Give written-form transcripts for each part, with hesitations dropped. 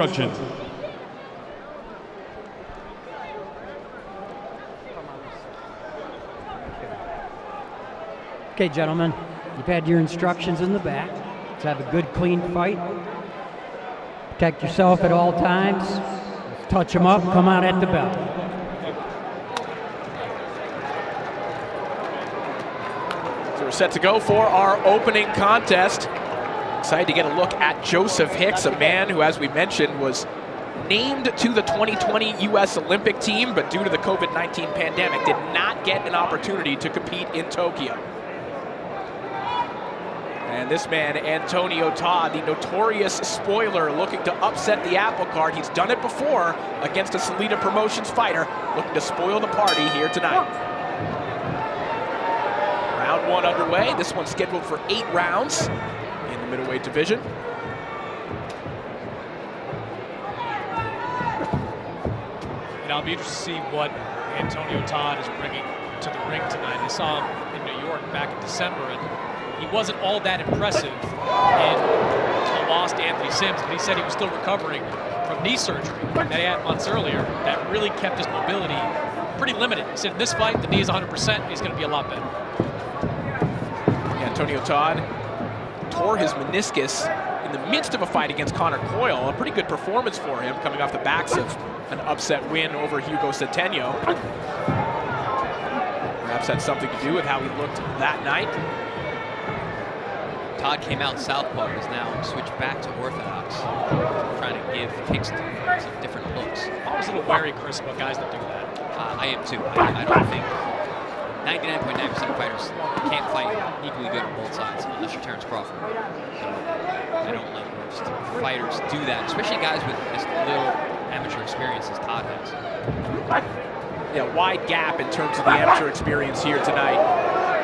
instructions. Okay, gentlemen, you've had your instructions in the back. Let's have a good, clean fight. Protect yourself at all times. Touch them up, come out at the bell. So we're set to go for our opening contest. Excited to get a look at Joseph Hicks, a man who, as we mentioned, was named to the 2020 U.S. Olympic team, but due to the COVID-19 pandemic, did not get an opportunity to compete in Tokyo. And this man, Antonio Todd, the notorious spoiler, looking to upset the apple cart. He's done it before against a Salida Promotions fighter, looking to spoil the party here tonight. Round one underway. This one's scheduled for 8 rounds in the middleweight division. And I'll be interested to see what Antonio Todd is bringing to the ring tonight. I saw him in New York back in December, and he wasn't all that impressive in the loss to Anthony Sims, but he said he was still recovering from knee surgery that he had months earlier. That really kept his mobility pretty limited. He said in this fight, the knee is 100%, he's going to be a lot better. Antonio Todd tore his meniscus in the midst of a fight against Connor Coyle. A pretty good performance for him, coming off the backs of an upset win over Hugo Centeno. Perhaps that's something to do with how he looked that night. Todd came out southpaw, has now switched back to orthodox, trying to give Hicks some different looks. I was a little wary, Chris, about guys that do that. I am too. I don't think 99.9% of fighters can't fight equally good on both sides, unless you're Terrence Crawford. So I don't let most fighters do that, especially guys with as little amateur experience as Todd has. Yeah, wide gap in terms of the amateur experience here tonight.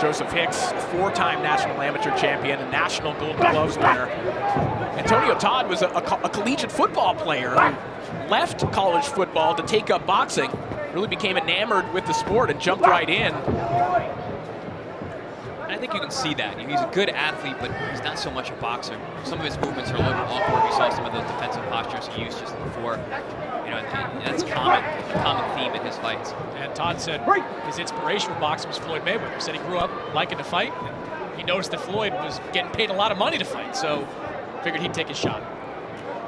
Joseph Hicks, 4-time national amateur champion and national Golden Gloves winner. Antonio Todd was a collegiate football player who left college football to take up boxing, really became enamored with the sport and jumped right in. And I think you can see that. He's a good athlete, but he's not so much a boxer. Some of his movements are a little awkward. We saw some of those defensive postures he used just before. You know, and that's a common theme in his fights. And Todd said his inspiration for boxing was Floyd Mayweather. He said he grew up liking to fight, and he noticed that Floyd was getting paid a lot of money to fight, so figured he'd take his shot.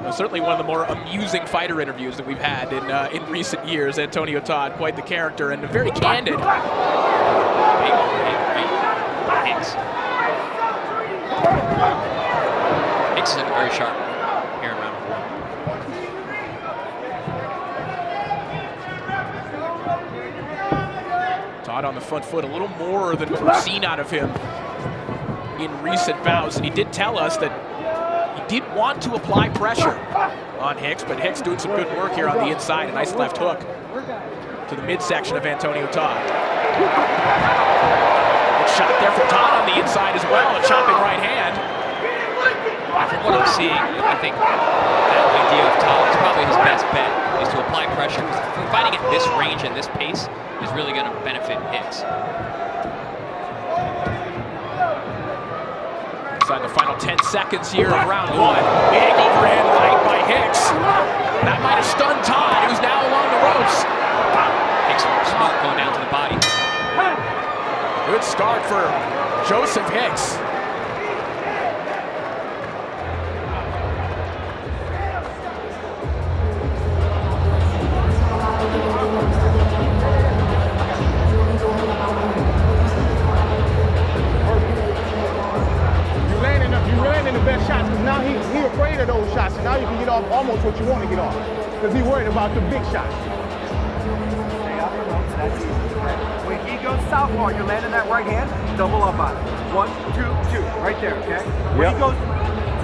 Well, certainly one of the more amusing fighter interviews that we've had in recent years. Antonio Todd, quite the character and very candid. Hicks. Hicks is very sharp here in round one. Todd on the front foot, a little more than what we've seen out of him in recent bouts. And he did tell us that he did want to apply pressure on Hicks, but Hicks doing some good work here on the inside. A nice left hook to the midsection of Antonio Todd. Good shot there from Todd on the inside as well, a chopping right hand. From what I'm seeing, I think that idea of Todd is probably his best bet, is to apply pressure. Because fighting at this range and this pace is really going to benefit Hicks. Inside the final 10 seconds here of round one. Big overhand right by Hicks. That might have stunned Todd, who's now along the ropes. Hicks smoke going down to the body. Good start for Joseph Hicks. The best shots, because now he's afraid of those shots, and now you can get off almost what you want to get off, because he's worried about the big shots. When he goes southpaw, you're landing that right hand, double up on it. 1, 2, 2, right there, okay? When he goes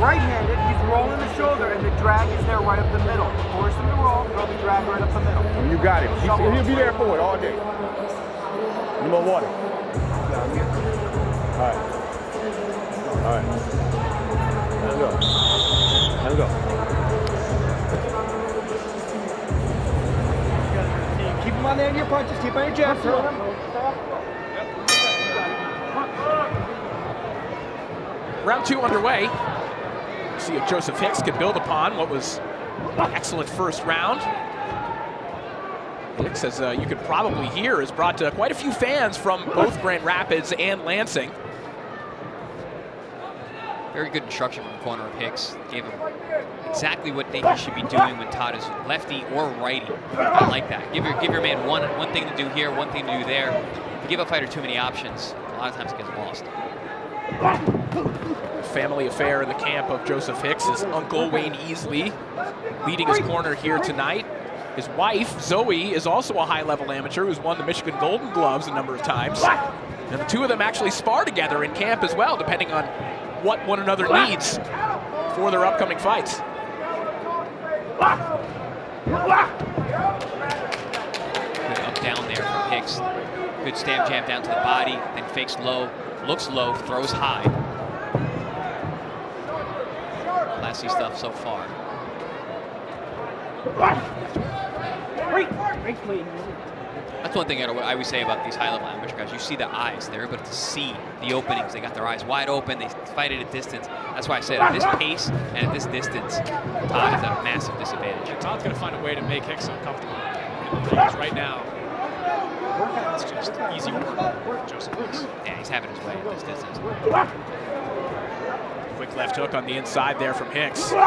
right-handed, he's rolling the shoulder, and the drag is there right up the middle. Force him to roll, throw the drag right up the middle. You got it. He'll be there for it all day. Need more water. All right. All right. Let's go. Let's go. Keep him on there in your punches. Keep on your jabs. Round two underway. See if Joseph Hicks can build upon what was Excellent first round. Hicks, as you could probably hear, has brought quite a few fans from both Grand Rapids and Lansing. Very good instruction from the corner of Hicks. Gave him exactly what he should be doing when Todd is lefty or righty. I like that. Give your man one thing to do here, one thing to do there. If you give a fighter too many options, a lot of times it gets lost. Family affair in the camp of Joseph Hicks. His uncle, Wayne Easley, leading his corner here tonight. His wife, Zoe, is also a high-level amateur who's won the Michigan Golden Gloves a number of times. And the two of them actually spar together in camp as well, depending on what one another needs for their upcoming fights. Good up-down there from Hicks. Good stamp jab down to the body, then fakes low, looks low, throws high. Classy stuff so far. That's one thing I always say about these high-level amateur guys. You see the eyes. They're able to see the openings. They got their eyes wide open. They fight at a distance. That's why I said at this pace and at this distance, Todd is at a massive disadvantage. Todd's going to find a way to make Hicks uncomfortable. Because right now, it's just easy work for Joseph Hicks. Yeah, he's having his way at this distance. Quick left hook on the inside there from Hicks. And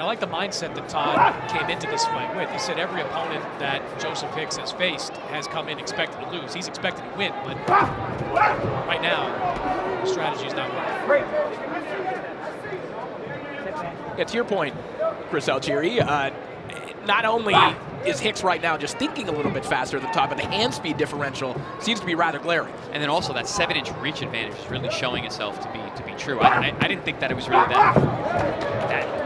I like the mindset that Todd came into this fight with. He said every opponent that Joseph Hicks has faced has come in expected to lose. He's expected to win, but right now, the strategy is not working. Yeah, to your point, Chris Algieri, not only is Hicks right now just thinking a little bit faster than Todd, but the hand speed differential seems to be rather glaring. And then also that 7-inch reach advantage is really showing itself to be true. I didn't think that it was really that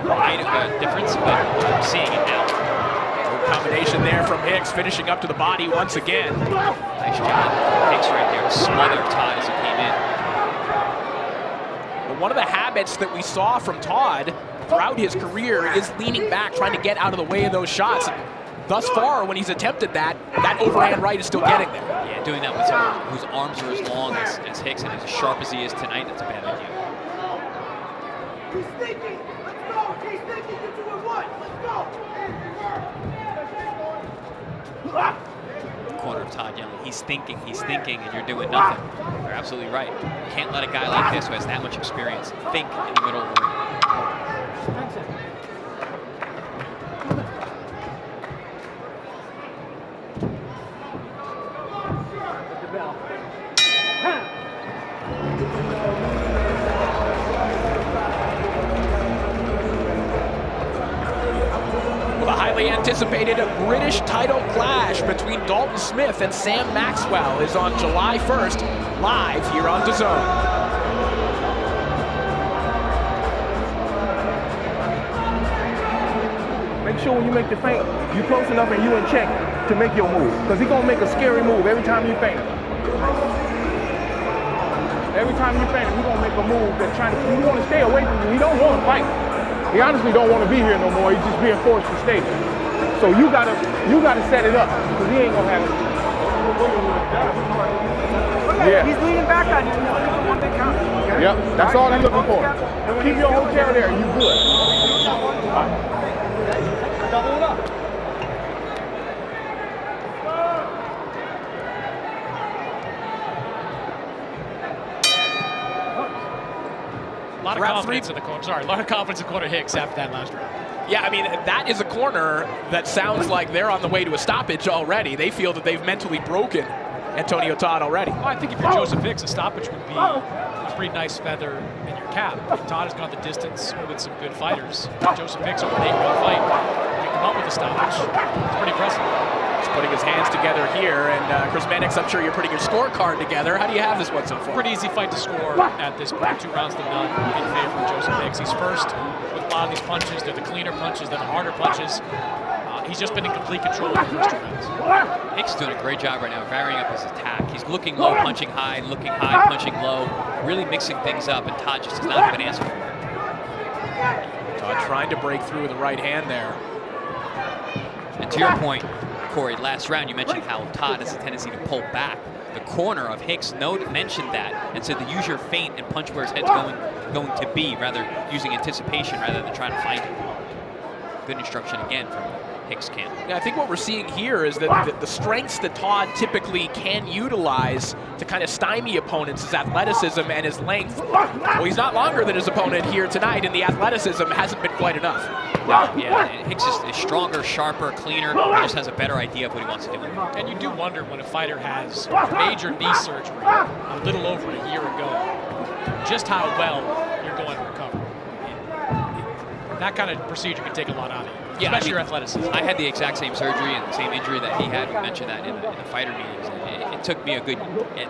wide of a difference, but I'm seeing it now. Good combination there from Hicks, finishing up to the body once again. Nice job. Hicks right there to smother Todd as he came in. But one of the habits that we saw from Todd throughout his career is leaning back, trying to get out of the way of those shots. Thus far, when he's attempted that overhand right is still getting there. Yeah, doing that with someone whose arms are as long as Hicks and as sharp as he is tonight, that's a bad idea. He's thinking. Let's go. He's thinking. You're doing what? Let's go. Corner of Todd yelling, he's thinking, and you're doing nothing. You're absolutely right. You can't let a guy like this who has that much experience think in the middle of the ring. Anticipated British title clash between Dalton Smith and Sam Maxwell is on July 1st, live here on DAZN. Make sure when you make the feint, you close enough and you in check to make your move. Because he's going to make a scary move every time you feint him. Every time you feint him, he's going to make a move that's trying to, you want to stay away from you. He don't want to fight. He honestly don't want to be here no more. He's just being forced to stay there. So you gotta set it up, because he ain't gonna have it. Yeah. He's leaning back on you. He's looking for one big counter. Okay? Yep, that's all he's looking for. Keep your hotel there, you good. Double it up. A lot of confidence in the corner. Sorry, a lot of confidence in corner Hicks after that last round. Yeah, I mean, that is a corner that sounds like they're on the way to a stoppage already. They feel that they've mentally broken Antonio Todd already. Well, I think if you're Joseph Hicks, a stoppage would be a pretty nice feather in your cap. Todd has gone the distance with some good fighters. Joseph Hicks over an 8-round fight can come up with a stoppage. It's pretty impressive. Just putting his hands together here, and Chris Mannix, I'm sure you're putting your scorecard together. How do you have this one so far? Pretty easy fight to score at this point. 2 rounds to none in favor of Joseph Hicks. He's first with a lot of these punches. They're the cleaner punches, they're the harder punches. He's just been in complete control of the first 2 rounds. Hicks doing a great job right now, varying up his attack. He's looking low, punching high, looking high, punching low, really mixing things up, and Todd just does not have an answer for it. Todd trying to break through with the right hand there. And to your point, Corey, last round you mentioned how Todd has a tendency to pull back. the corner of Hicks mentioned that and said to use your feint and punch where his head's going to be, rather using anticipation rather than trying to find it. Good instruction again from Hicks camp. Yeah, I think what we're seeing here is that the strengths that Todd typically can utilize to kind of stymie opponents, his athleticism and his length. Well, he's not longer than his opponent here tonight, and the athleticism hasn't been quite enough. Yeah, and Hicks is stronger, sharper, cleaner, and just has a better idea of what he wants to do. And you do wonder when a fighter has major knee surgery a little over a year ago, just how well you're going to recover. That kind of procedure can take a lot out of you, especially your athleticism. I had the exact same surgery and the same injury that he had. We mentioned that in the fighter meetings. And it took me at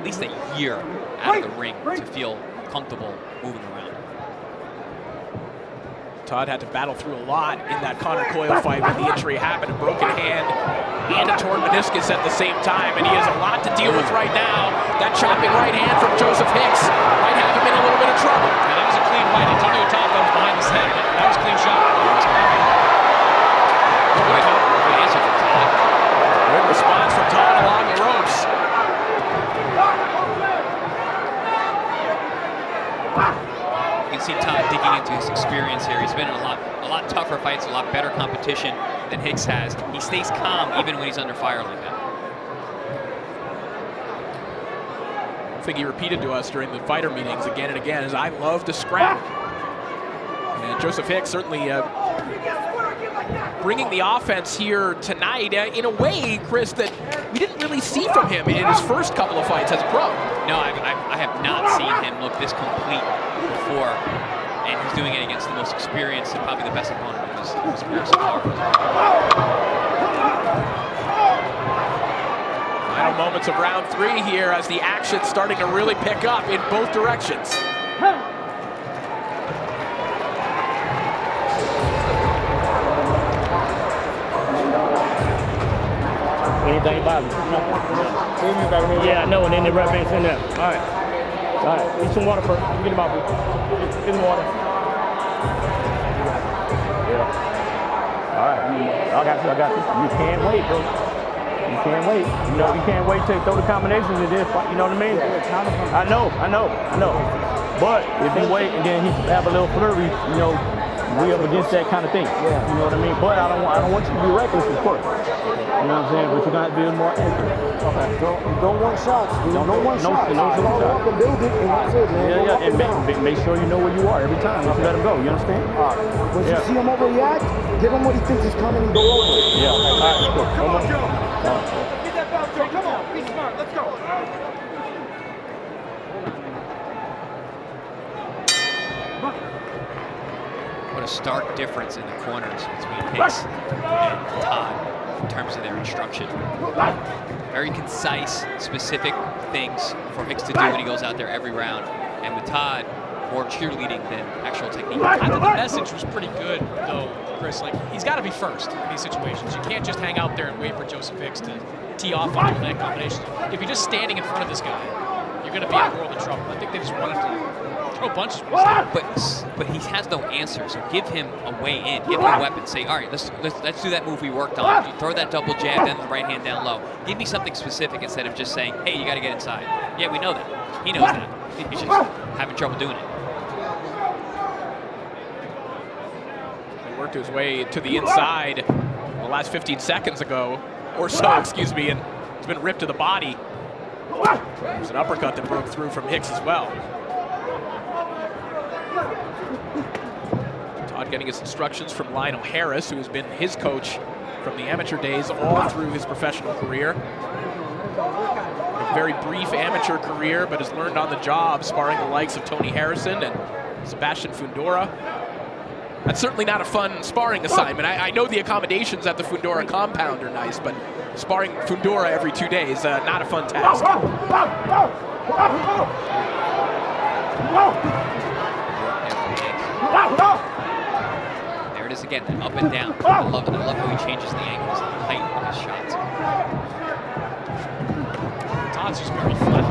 least a year out of the ring to feel comfortable moving around. Todd had to battle through a lot in that Connor Coyle fight when the injury happened, a broken hand and a torn meniscus at the same time, and he has a lot to deal with right now. That chopping right hand from Joseph Hicks might have him in a little bit of trouble. And that was a clean fight. Antonio Todd goes behind his head. That was a clean shot. Good answer from Todd. Good response from Todd along the ropes. You can see Todd digging into his experience here. He's been in a lot tougher fights, a lot better competition than Hicks has. He stays calm even when he's under fire like that. I think he repeated to us during the fighter meetings again and again is I love to scrap. And Joseph Hicks certainly bringing the offense here tonight in a way, Chris, that we didn't really see from him in his first couple of fights as a pro. No, I have not seen him look this complete before, and he's doing it against the most experienced and probably the best opponent of his career so far. Final moments of round 3 here as the action's starting to really pick up in both directions. Anything about it? Yeah, I know, and then the ref ain't in there. All right. All right. Eat some water first. Get him out. Get him water. Yeah. All right. I got you. You can't wait, bro. You can't wait. You can't wait to throw the combinations in this. You know what I mean? I know. But if he wait and then he have a little flurry, we up against that kind of thing. Yeah. You know what I mean? But I don't want you to be reckless, of course. You know what I'm saying? But you're gonna have to be more accurate. Okay. Don't want shots. Don't want shots. No Follow up and build it, and that's it, man. Yeah. And make sure you know where you are every time. Don't you let him go. You understand? All right. When you see him overreact, give him what he thinks is coming and go over it. Yeah. All right. Cool. Come on, Joe. Get that belt, Joe. Come on. Be smart. Let's go. What a stark difference in the corners between Hicks and Todd in terms of their instruction. Very concise, specific things for Hicks to do when he goes out there every round. And with Todd, more cheerleading than actual technique. I thought the message was pretty good, though, Chris. Like, he's got to be first in these situations. You can't just hang out there and wait for Joseph Hicks to tee off on your leg combinations. If you're just standing in front of this guy, you're going to be in a world of trouble. I think they just wanted to throw punches. But he has no answer, so give him a way in. Give him a weapon. Say, all right, let's do that move we worked on. You throw that double jab, then the right hand down low. Give me something specific instead of just saying, hey, you got to get inside. Yeah, we know that. He knows that. He's just having trouble doing it. He worked his way to the inside the last 15 seconds ago, or so, excuse me, and it's been ripped to the body. There's an uppercut that broke through from Hicks as well. Todd getting his instructions from Lionel Harris, who has been his coach from the amateur days all through his professional career. A very brief amateur career, but has learned on the job, sparring the likes of Tony Harrison and Sebastian Fundora. That's certainly not a fun sparring assignment. I know the accommodations at the Fundora compound are nice, but sparring Fundora every 2 days, not a fun task. There it is again, that up and down. I love how he changes the angles and the height of his shots. Todd's just very flat.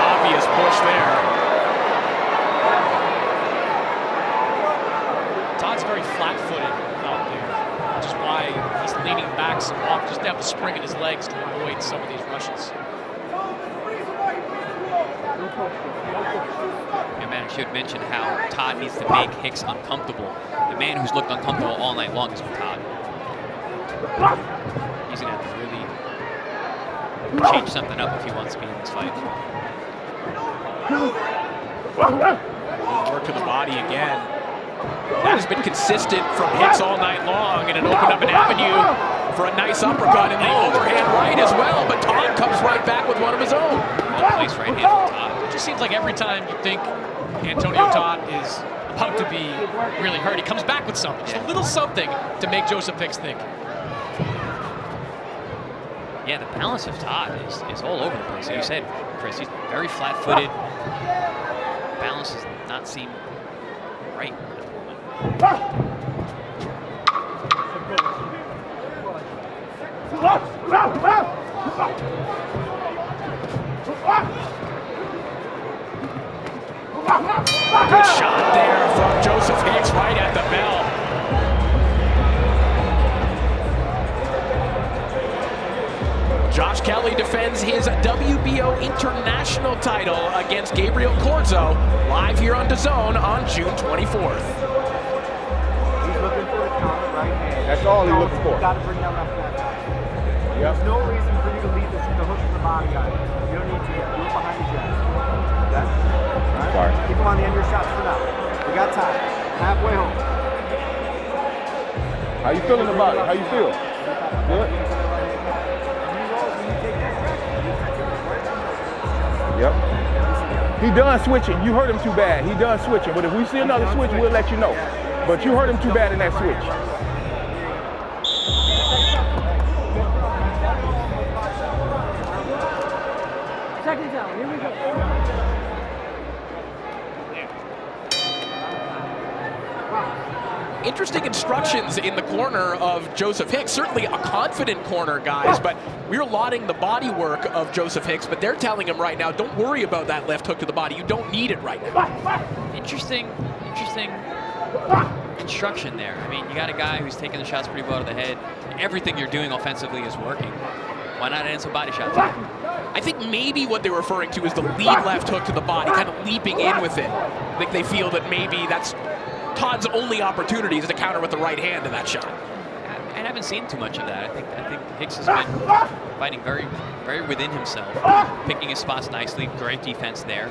Obvious push there. Todd's very flat-footed out there, which is why he's leaning back backs him off. Just have the spring in his legs to avoid some of these rushes. Yeah, man, I should mention how Todd needs to make Hicks uncomfortable. The man who's looked uncomfortable all night long is Todd. He's going to have to really change something up if he wants to be in this fight. Work to the body again. That has been consistent from Hicks all night long, and it opened up an avenue for a nice uppercut and the overhand right as well, but Todd comes right back with one of his own. Well-placed right hand from Todd. It just seems like every time you think Antonio Todd is about to be really hurt, he comes back with something. Just a little something to make Joseph Hicks think. Yeah, the balance of Todd is all over the place. Like you said, Chris, he's very flat-footed. Balance does not seem right at the moment. Good shot there from Joseph Hicks right at the bell. Josh Kelly defends his WBO International title against Gabriel Corzo, live here on DAZN on June 24th. He's looking for the counter right hand. That's all he's looking for. You've got to bring down that flat back. Yep. There's no reason for you to leave the hook to the body guy. You don't need to yet. Do it behind his jab. Okay? All right? Sorry. Keep him on the end of your shots for now. We got time. Halfway home. How you feeling about it? How you feel? Good? Yep. He done switching. You hurt him too bad. He done switching. But if we see another switch, we'll let you know. But you hurt him too bad in that switch. Second down, here we go. Interesting instructions in the corner of Joseph Hicks. Certainly a confident corner, guys, but we're lauding the body work of Joseph Hicks, but they're telling him right now, don't worry about that left hook to the body. You don't need it right now. Interesting instruction there. I mean, you got a guy who's taking the shots pretty well to the head. Everything you're doing offensively is working. Why not add some body shots? I think maybe what they're referring to is the lead left hook to the body, kind of leaping in with it. I think they feel that maybe that's Todd's only opportunity is to counter with the right hand in that shot. I haven't seen too much of that. I think Hicks has been fighting very, very within himself, picking his spots nicely. Great defense there.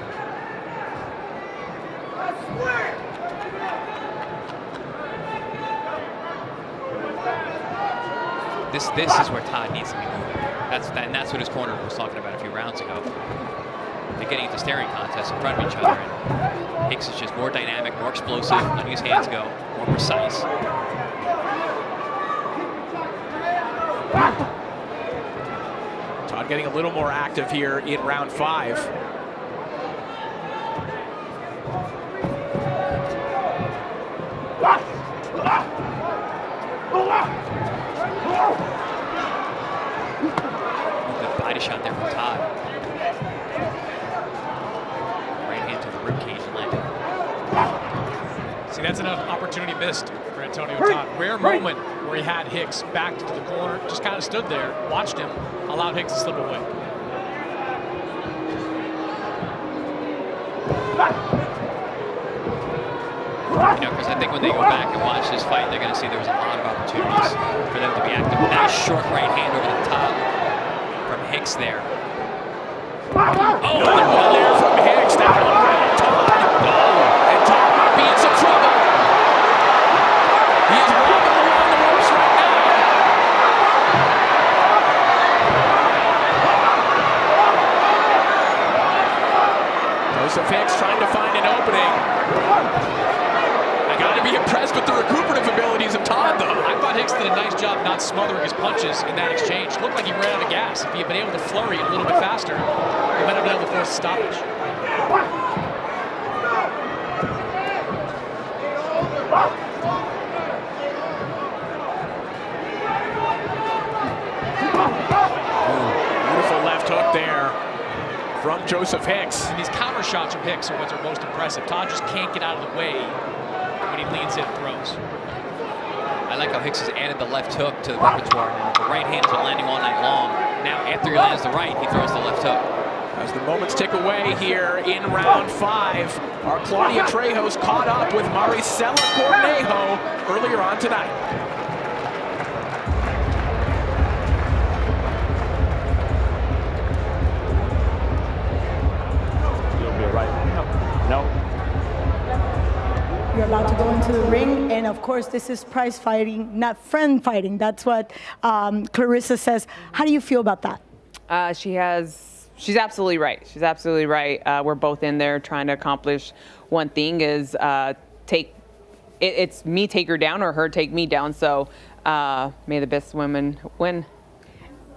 This is where Todd needs to be moving. That's what his corner was talking about a few rounds ago. They're getting into staring contests in front of each other. And Hicks is just more dynamic, more explosive, letting his hands go, more precise. Todd getting a little more active here in round 5. Good body shot there from Todd. Right hand to the ribcage and landed. See, that's an opportunity missed for Antonio Todd. Rare moment where he had Hicks backed to the corner, just kind of stood there, watched him, allowed Hicks to slip away. You know, because I think when they go back and watch this fight, they're going to see there was a lot of opportunities for them to be active. Nice short right hand over the top from Hicks there. Oh, good one there from Hicks. That one right at Todd. And Todd might be in some trouble. He is wobbling along the ropes right now. Joseph Hicks trying to find an opening. I got to be impressed with the recuperative abilities of Todd, though. I thought Hicks did a nice job not smothering his punches in that exchange. Looked like he ran out of gas. If he had been able to flurry a little bit faster, he might have been able to force a stoppage. Beautiful left hook there from Joseph Hicks. And these counter shots from Hicks are what are most impressive. Todd just can't get out of the way when he leans in and throws. I I like how Hicks has added the left hook to the repertoire. And the right hands are landing all night long. Now, after he lands the right, he throws the left hook. As the moments tick away here in round 5, our Claudia Trejos caught up with Maricela Cornejo earlier on tonight. You'll be right. No. You're allowed to go into the ring, and of course, this is prize fighting, not friend fighting. That's what Clarissa says. How do you feel about that? She's absolutely right. She's absolutely right. We're both in there trying to accomplish one thing: is it's me take her down or her take me down. So may the best women win.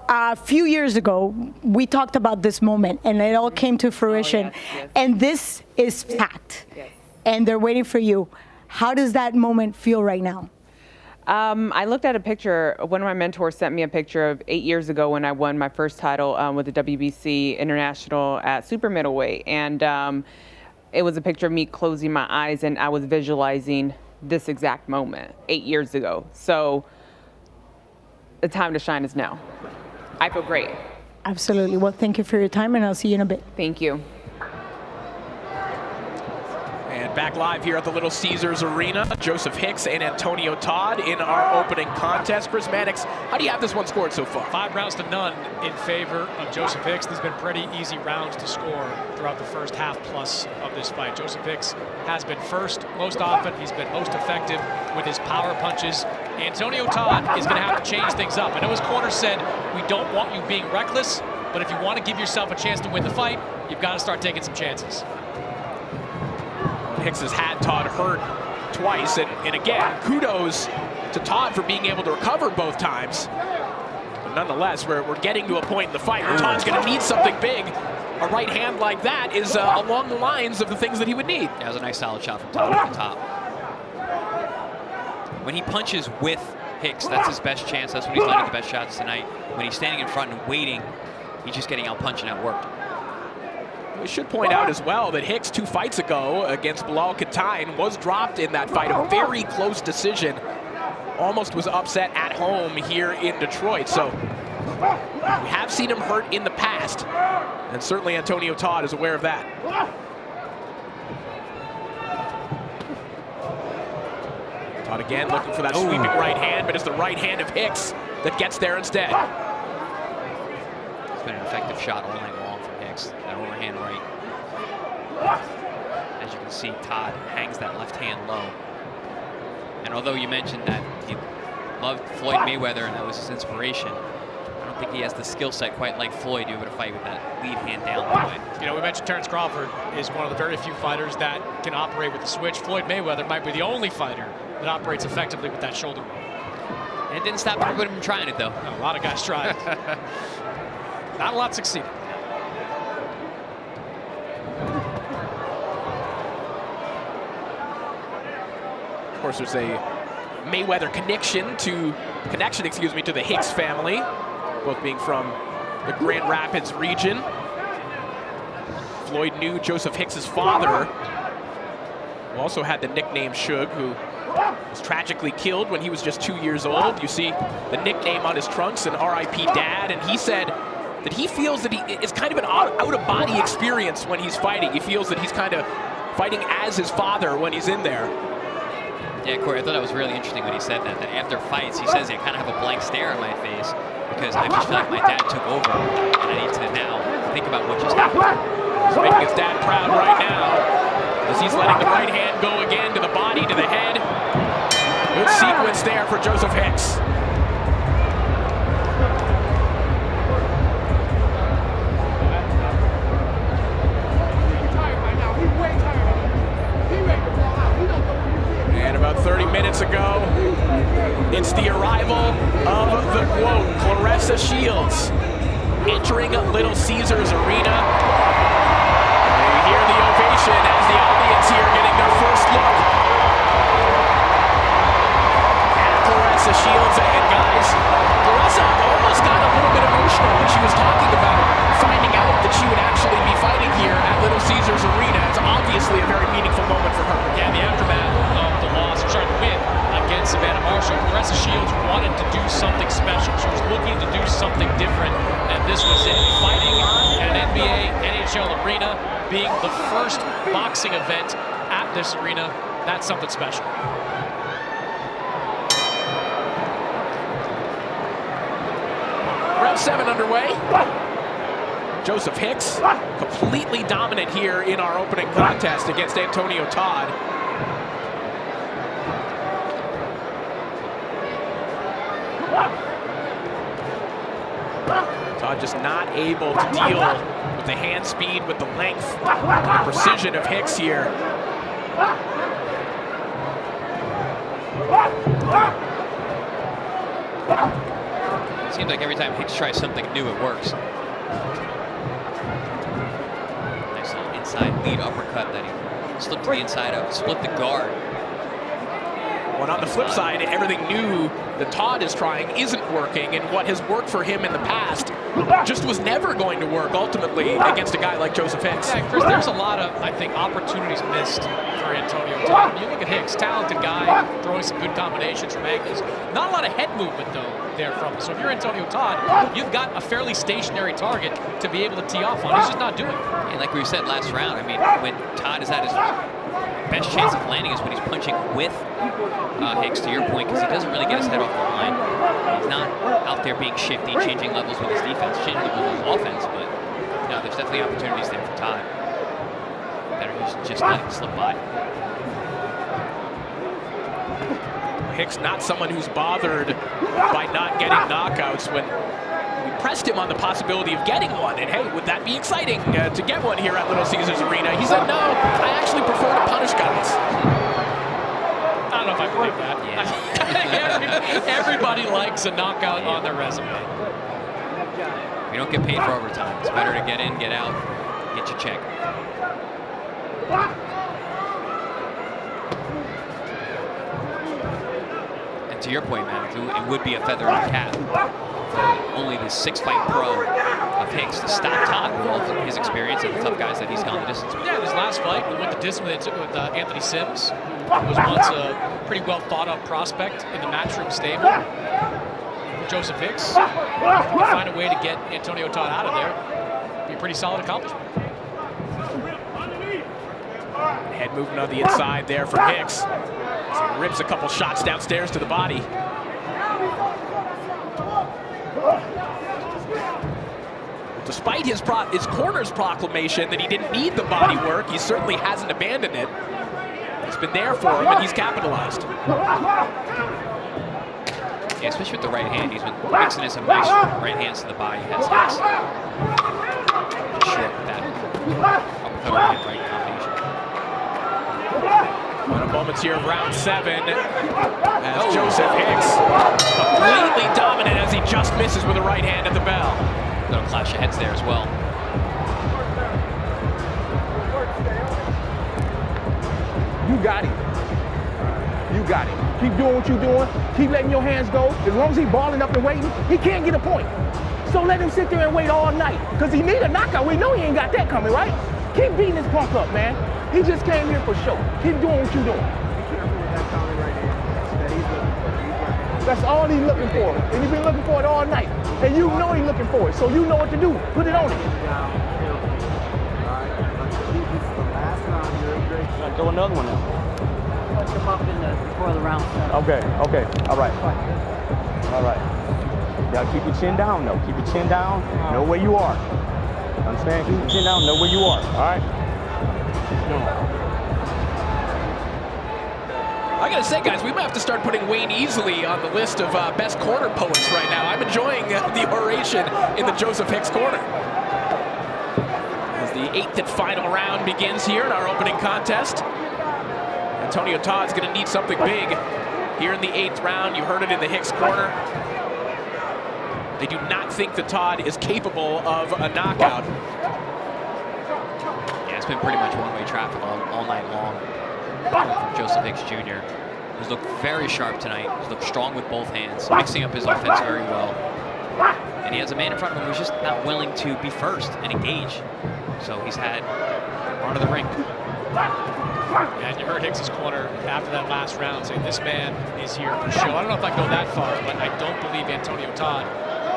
A few years ago, we talked about this moment, and it all came to fruition. Yes. And this is packed, and they're waiting for you. How does that moment feel right now? I looked at a picture. One of my mentors sent me a picture of 8 years ago when I won my first title with the WBC International at super middleweight, and it was a picture of me closing my eyes, and I was visualizing this exact moment 8 years ago. So the time to shine is now. I feel great. Absolutely. Well, thank you for your time, and I'll see you in a bit. Thank you. And back live here at the Little Caesars Arena, Joseph Hicks and Antonio Todd in our opening contest. Chris Mannix, how do you have this one scored so far? 5 rounds to none in favor of Joseph Hicks. There's been pretty easy rounds to score throughout the first half plus of this fight. Joseph Hicks has been first most often. He's been most effective with his power punches. Antonio Todd is going to have to change things up. I know his corner said, we don't want you being reckless, but if you want to give yourself a chance to win the fight, you've got to start taking some chances. Hicks has had Todd hurt twice, and again, kudos to Todd for being able to recover both times. But nonetheless, we're getting to a point in the fight where Todd's going to need something big. A right hand like that is along the lines of the things that he would need. That was a nice solid shot from Todd at the top. When he punches with Hicks, that's his best chance. That's when he's landing the best shots tonight. When he's standing in front and waiting, he's just getting out punched and outworked. We should point out as well that Hicks 2 fights ago against Bilal Katayn was dropped in that fight. A very close decision. Almost was upset at home here in Detroit. So we have seen him hurt in the past. And certainly Antonio Todd is aware of that. Todd again looking for that sweeping right hand, but it's the right hand of Hicks that gets there instead. It's been an effective shot all night long from Hicks. That overhand right. As you can see, Todd hangs that left hand low. And although you mentioned that he loved Floyd Mayweather and that was his inspiration, I don't think he has the skill set quite like Floyd to be able to fight with that lead hand down that way. You know, we mentioned Terrence Crawford is one of the very few fighters that can operate with the switch. Floyd Mayweather might be the only fighter that operates effectively with that shoulder roll. And it didn't stop everybody from trying it, though. No, a lot of guys tried. Not a lot succeeded. Of course, there's a Mayweather connection to the Hicks family, both being from the Grand Rapids region. Floyd knew Joseph Hicks's father, who also had the nickname Suge, who was tragically killed when he was just 2 years old. You see the nickname on his trunks, and R.I.P. Dad, and he said that he feels that it's kind of an out-of-body experience when he's fighting. He feels that he's kind of fighting as his father when he's in there. Yeah, Corey, I thought that was really interesting when he said that after fights, he says, I kind of have a blank stare on my face because I just feel like my dad took over, and I need to now think about what just happened. He's making his dad proud right now as he's letting the right hand go again to the body, to the head. Good sequence there for Joseph Hicks. And about 30 minutes ago, it's the arrival of the quote, Claressa Shields, entering Little Caesars Arena. You hear the ovation as the audience here getting their first look at Claressa Shields. And guys, Claressa almost got a little bit emotional when she was talking about finding out that she would actually be fighting here at Little Caesars Arena. It's obviously a very meaningful moment for her. Yeah, the aftermath of the loss, the win against Savannah Marshall, Claressa Shell Arena, being the first boxing event at this arena, that's something special. Round 7 underway. Joseph Hicks, completely dominant here in our opening contest against Antonio Todd. Todd just not able to deal with the hand speed, with the length, the precision of Hicks here. It seems like every time Hicks tries something new, it works. Nice little inside lead uppercut that he slipped to the inside of, split the guard. Well, on the flip side, everything new that Todd is trying isn't working, and what has worked for him in the past just was never going to work ultimately against a guy like Joseph Hicks. Yeah, Chris, there's a lot of, I think, opportunities missed for Antonio Todd. When you look at Hicks, talented guy, throwing some good combinations from angles. Not a lot of head movement, though, there from him. So if you're Antonio Todd, you've got a fairly stationary target to be able to tee off on. He's just not doing it. And like we said last round, I mean, when Todd is at his best chance of landing is when he's punching with Hicks, to your point, because he doesn't really get his head off the line. He's not out there being shifty, changing levels with his defense, changing levels with his offense, but no, there's definitely opportunities there for Todd that are just letting slip by. Hicks not someone who's bothered by not getting knockouts. When we pressed him on the possibility of getting one, and hey, would that be exciting to get one here at Little Caesars Arena? He said, no, I actually prefer to punish guys. I don't know if I believe that. Yeah. Everybody likes a knockout on their resume. We don't get paid for overtime. It's better to get in, get out, get your check. And to your point, Matt, it would be a feather in the cap for only the 6-fight pro of Hicks to stop Todd with all of his experience and the tough guys that he's gone the distance with. Yeah, his last fight, we went the distance with Anthony Sims, who was once a pretty well thought of prospect in the Matchroom stable. Joseph Hicks, find a way to get Antonio Todd out of there. Be a pretty solid accomplishment. Head movement on the inside there from Hicks. So he rips a couple shots downstairs to the body. Despite his corner's proclamation that he didn't need the body work, he certainly hasn't abandoned it. It's been there for him, and he's capitalized. Yeah, especially with the right hand. He's been mixing in some nice right hands to the body. Has Hicks short with that uppercut overhand right combination. Final moments here of round 7 as Joseph Hicks completely dominant as he just misses with a right hand at the bell. Little clash of heads there as well. You got him. You got him. Keep doing what you're doing. Keep letting your hands go. As long as he's balling up and waiting, he can't get a point. So let him sit there and wait all night. Because he need a knockout. We know he ain't got that coming, right? Keep beating this punk up, man. He just came here for show. Keep doing what you're doing. Be careful with that comment right there that he's looking for. That's all he's looking for. And he's been looking for it all night. And you know he's looking for it. So you know what to do. Put it on him. Down, careful. All right, let's keep this the last round. You're in great shape. Throw another one out. Punch him up before the round starts. Okay, all right. All right. You gotta keep your chin down, though. Keep your chin down, know where you are. Understand? Keep your chin down, know where you are, all right? I gotta say, guys, we might have to start putting Wayne Easley on the list of best corner poets right now. I'm enjoying the oration in the Joseph Hicks corner. As the 8th and final round begins here in our opening contest, Antonio Todd's gonna need something big here in the 8th round. You heard it in the Hicks corner. They do not think that Todd is capable of a knockout. Yeah, it's been pretty much one-way traffic all night long from Joseph Hicks Jr. He's looked very sharp tonight. He's looked strong with both hands, mixing up his offense very well. And he has a man in front of him who's just not willing to be first and engage. So he's had run of the ring. And you heard Hicks's corner after that last round saying this man is here for show. I don't know if I go that far, but I don't believe Antonio Todd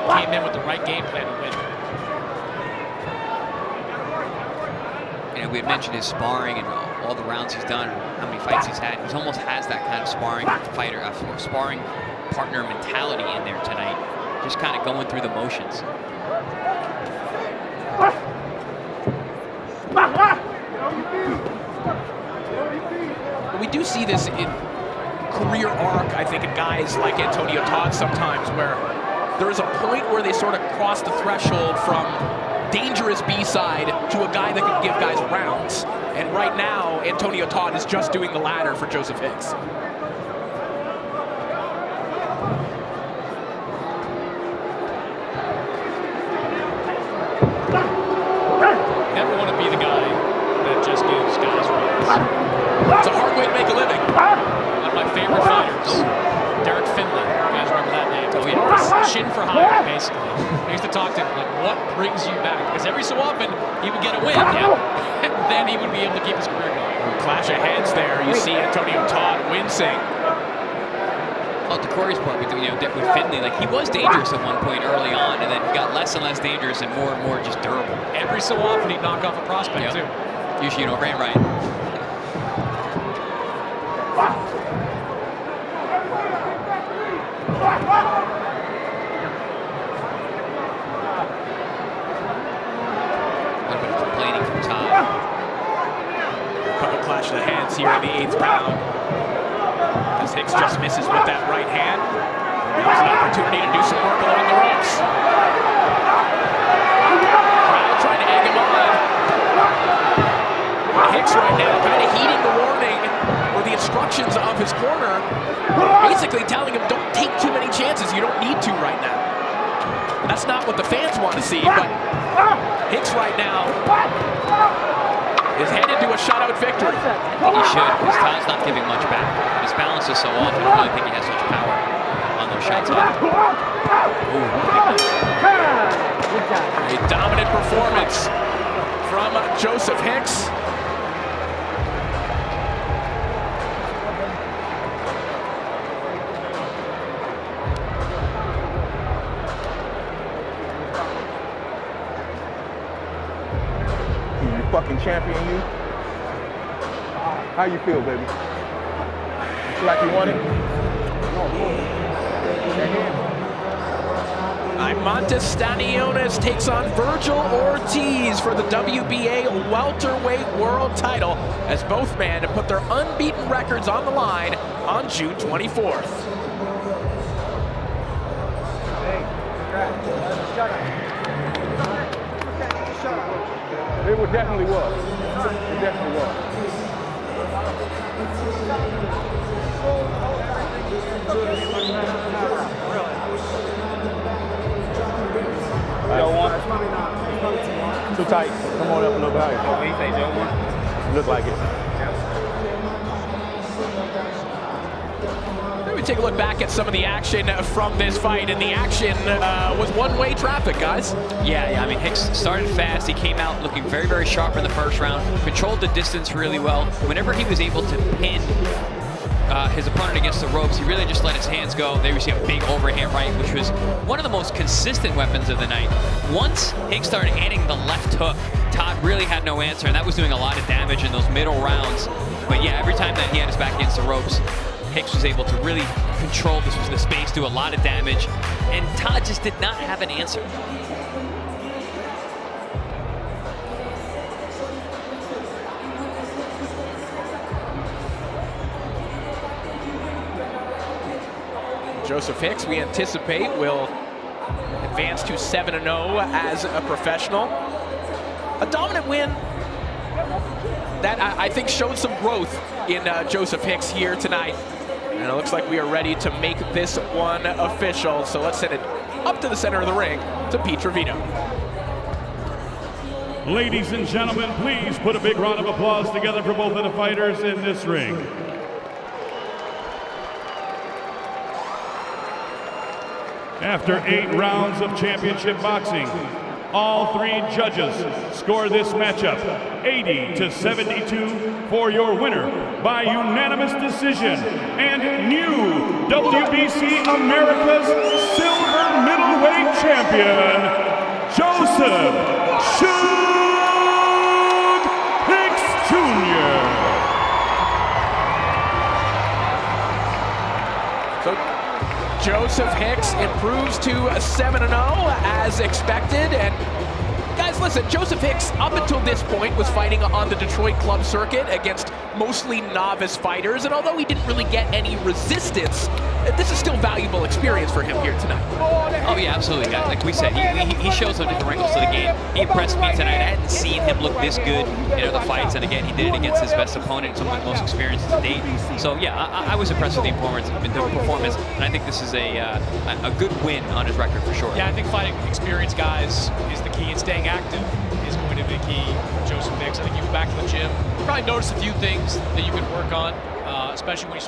came in with the right game plan to win. we had mentioned his sparring and all the rounds he's done, how many fights he's had. He almost has that kind of sparring fighter, sparring partner mentality in there tonight. Just kind of going through the motions. We do see this in career arc, I think, in guys like Antonio Todd sometimes, where there is a point where they sort of cross the threshold from dangerous B-side to a guy that can give guys rounds. And right now, Antonio Todd is just doing the latter for Joseph Hicks. Never want to be the guy that just gives guys rounds. It's a hard way to make a living. One of my favorite fighters, Derek Finley. You guys remember that name? Oh, yeah. Chin for hire, basically. I used to talk to him, like, what brings you back? Because every so often, he would get a win, and then he would be able to keep his career going. Clash of heads there. You see Antonio Todd wincing. Oh, to Corey's point, with Finley, like, he was dangerous at one point early on, and then he got less and less dangerous and more just durable. Every so often, he'd knock off a prospect, too. Usually, ran right. A little bit of complaining from Todd. A couple clash of the hands here in the 8th round. As Hicks just misses with that right hand. Now's an opportunity to do some work along the ropes. Crowd trying to egg him on. Hicks right now kind of heeding the warning or the instructions of his corner, basically telling him don't take too many chances. You don't need to right now. That's not what the fans want to see, but Hicks right now is headed to a shutout victory. I think he should, because Todd's not giving much back. His balance is so off, I don't really think he has much power on those shots. A dominant performance from Joseph Hicks. Fucking champion, you. How you feel, baby? You feel like you won it? Imantas Stanionis takes on Virgil Ortiz for the WBA welterweight world title as both men put their unbeaten records on the line on June 24th. It definitely was. It definitely was. Joe one? Too tight. Come on up a little bit higher. Oh, he say Joe one? Look like it. We take a look back at some of the action from this fight, and the action was one-way traffic, guys. Yeah, I mean, Hicks started fast. He came out looking very, very sharp in the first round, controlled the distance really well. Whenever he was able to pin his opponent against the ropes, he really just let his hands go. There we see a big overhand right, which was one of the most consistent weapons of the night. Once Hicks started adding the left hook, Todd really had no answer, and that was doing a lot of damage in those middle rounds. But yeah, every time that he had his back against the ropes, Hicks was able to really control the space, do a lot of damage, and Todd just did not have an answer. Joseph Hicks, we anticipate, will advance to 7-0 as a professional. A dominant win that I think showed some growth in Joseph Hicks here tonight. And it looks like we are ready to make this one official. So let's send it up to the center of the ring to Pete Trevino. Ladies and gentlemen, please put a big round of applause together for both of the fighters in this ring. After 8 rounds of championship boxing, all 3 judges score this matchup 80-72 for your winner by unanimous decision and new WBC America's silver middleweight champion, Joseph "Shoot" Hicks. Joseph Hicks improves to 7-0 as expected. And guys, listen, Joseph Hicks, up until this point, was fighting on the Detroit club circuit against mostly novice fighters. And although he didn't really get any resistance, this is still valuable experience for him here tonight. Oh yeah, absolutely. Like we said, he shows some different wrinkles to the game. He impressed me tonight. I hadn't seen him look this good in other fights, and again, he did it against his best opponent, someone with the most experience to date. So yeah, I was impressed with the performance, and I think this is a good win on his record for sure. Yeah, I think fighting experienced guys is the key, and staying active is going to be key for Joseph Hicks. I think you go back to the gym, probably notice a few things that you can work on, especially when you